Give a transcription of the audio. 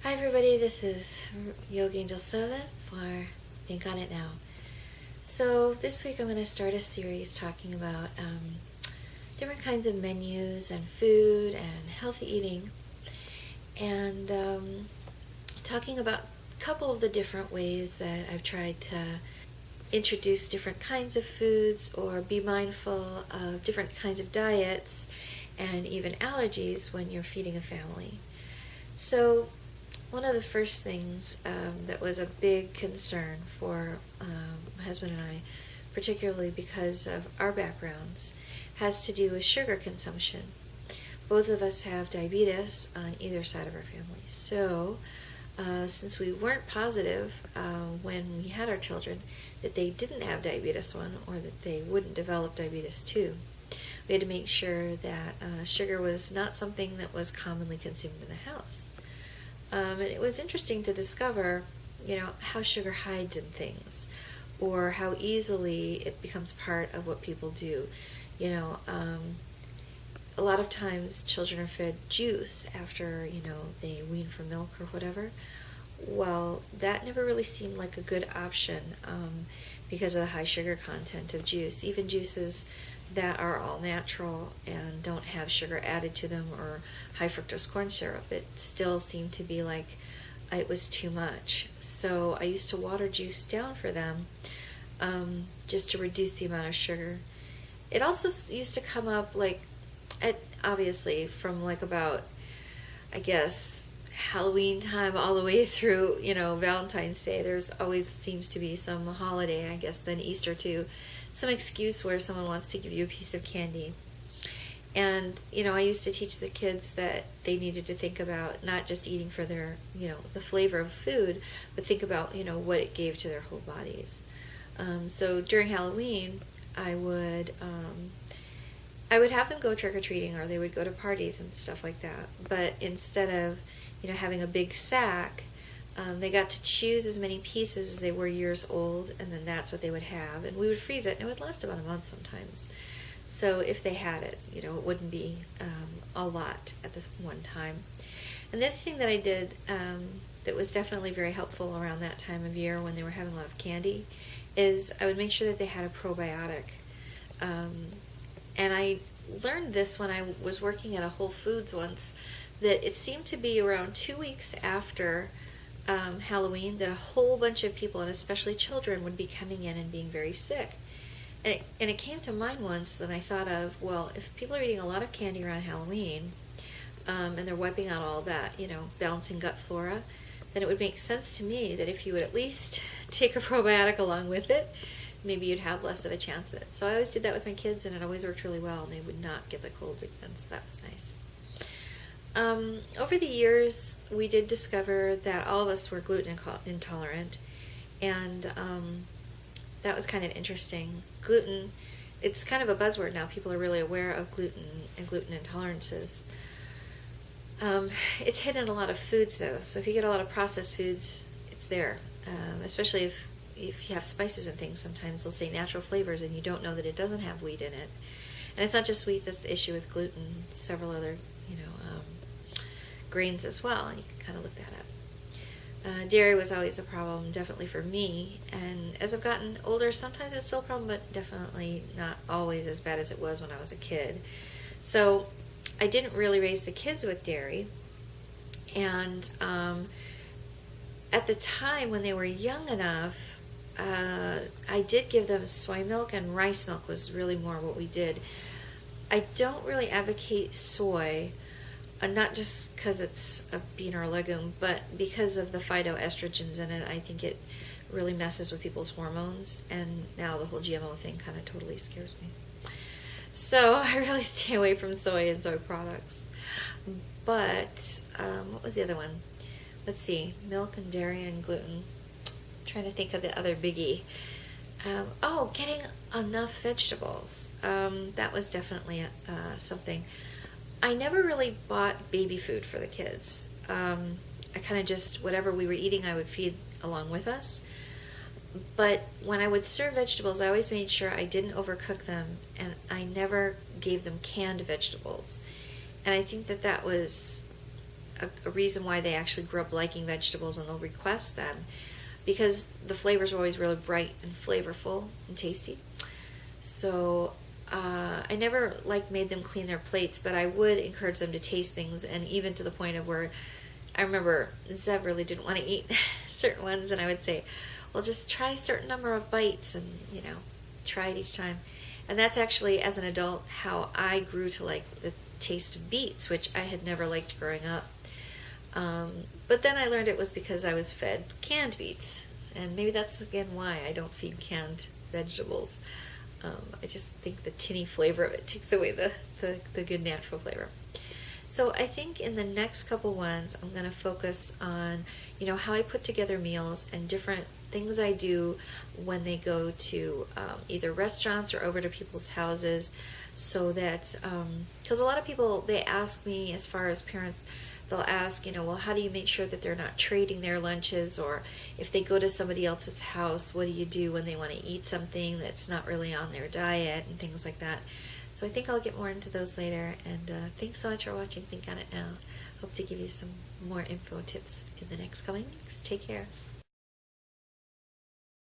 Hi everybody, this is Yogangel7 for Think On It Now. So this week I'm going to start a series talking about different kinds of menus and food and healthy eating, and talking about a couple of the different ways that I've tried to introduce different kinds of foods or be mindful of different kinds of diets and even allergies when you're feeding a family. So one of the first things that was a big concern for my husband and I, particularly because of our backgrounds, has to do with sugar consumption. Both of us have diabetes on either side of our family. So since we weren't positive when we had our children that they didn't have diabetes 1 or that they wouldn't develop diabetes 2, we had to make sure that sugar was not something that was commonly consumed in the house. And it was interesting to discover, how sugar hides in things, or how easily it becomes part of what people do. A lot of times children are fed juice after, they wean from milk or whatever. Well, that never really seemed like a good option because of the high sugar content of juice. Even juices that are all natural and don't have sugar added to them or high fructose corn syrup, it still seemed to be like it was too much. So I used to water juice down for them just to reduce the amount of sugar. It also used to come up obviously from about, I guess, Halloween time all the way through, Valentine's Day. There's always seems to be some holiday, I guess, then Easter too, some excuse where someone wants to give you a piece of candy. And, I used to teach the kids that they needed to think about not just eating for their, the flavor of food, but think about, what it gave to their whole bodies. So during Halloween, I would have them go trick-or-treating, or they would go to parties and stuff like that. But instead of, having a big sack, they got to choose as many pieces as they were years old, and then that's what they would have. And we would freeze it, and it would last about a month sometimes. So if they had it, it wouldn't be a lot at this one time. And the other thing that I did that was definitely very helpful around that time of year when they were having a lot of candy is I would make sure that they had a probiotic. And I learned this when I was working at a Whole Foods once, that it seemed to be around 2 weeks after Halloween that a whole bunch of people, and especially children, would be coming in and being very sick. And it came to mind once that I thought of, well, if people are eating a lot of candy around Halloween and they're wiping out all that, balancing gut flora, then it would make sense to me that if you would at least take a probiotic along with it, maybe you'd have less of a chance of it. So I always did that with my kids, and it always worked really well, and they would not get the colds again, so that was nice. Over the years, we did discover that all of us were gluten intolerant, and that was kind of interesting. Gluten, it's kind of a buzzword now. People are really aware of gluten and gluten intolerances. It's hidden in a lot of foods, though, so if you get a lot of processed foods, it's there, especially if you have spices and things. Sometimes they'll say natural flavors, and you don't know that it doesn't have wheat in it. And it's not just wheat that's the issue with gluten. Several other, grains as well, and you can kind of look that up. Dairy was always a problem, definitely for me, and as I've gotten older, sometimes it's still a problem, but definitely not always as bad as it was when I was a kid. So I didn't really raise the kids with dairy, and at the time when they were young enough, I did give them soy milk, and rice milk was really more what we did. I don't really advocate soy, not just because it's a bean or a legume, but because of the phytoestrogens in it. I think it really messes with people's hormones, and now the whole GMO thing kind of totally scares me. So I really stay away from soy and soy products. But what was the other one? Let's see, milk and dairy and gluten. I'm trying to think of the other biggie. Getting enough vegetables. That was definitely something. I never really bought baby food for the kids. I kind of just, whatever we were eating, I would feed along with us. But when I would serve vegetables, I always made sure I didn't overcook them, and I never gave them canned vegetables. And I think that was a reason why they actually grew up liking vegetables and they'll request them, because the flavors are always really bright and flavorful and tasty. So I never made them clean their plates, but I would encourage them to taste things, and even to the point of where I remember Zev really didn't want to eat certain ones, and I would say, well, just try a certain number of bites and, try it each time. And that's actually, as an adult, how I grew to like the taste of beets, which I had never liked growing up. But then I learned it was because I was fed canned beets, and maybe that's again why I don't feed canned vegetables. I just think the tinny flavor of it takes away the good natural flavor. So I think in the next couple ones, I'm going to focus on, how I put together meals and different things I do when they go to either restaurants or over to people's houses, so that, because a lot of people, they ask me, as far as parents, they'll ask, well, how do you make sure that they're not trading their lunches? Or if they go to somebody else's house, what do you do when they want to eat something that's not really on their diet and things like that? So I think I'll get more into those later. And thanks so much for watching Think on It Now. Hope to give you some more info and tips in the next coming weeks. Take care.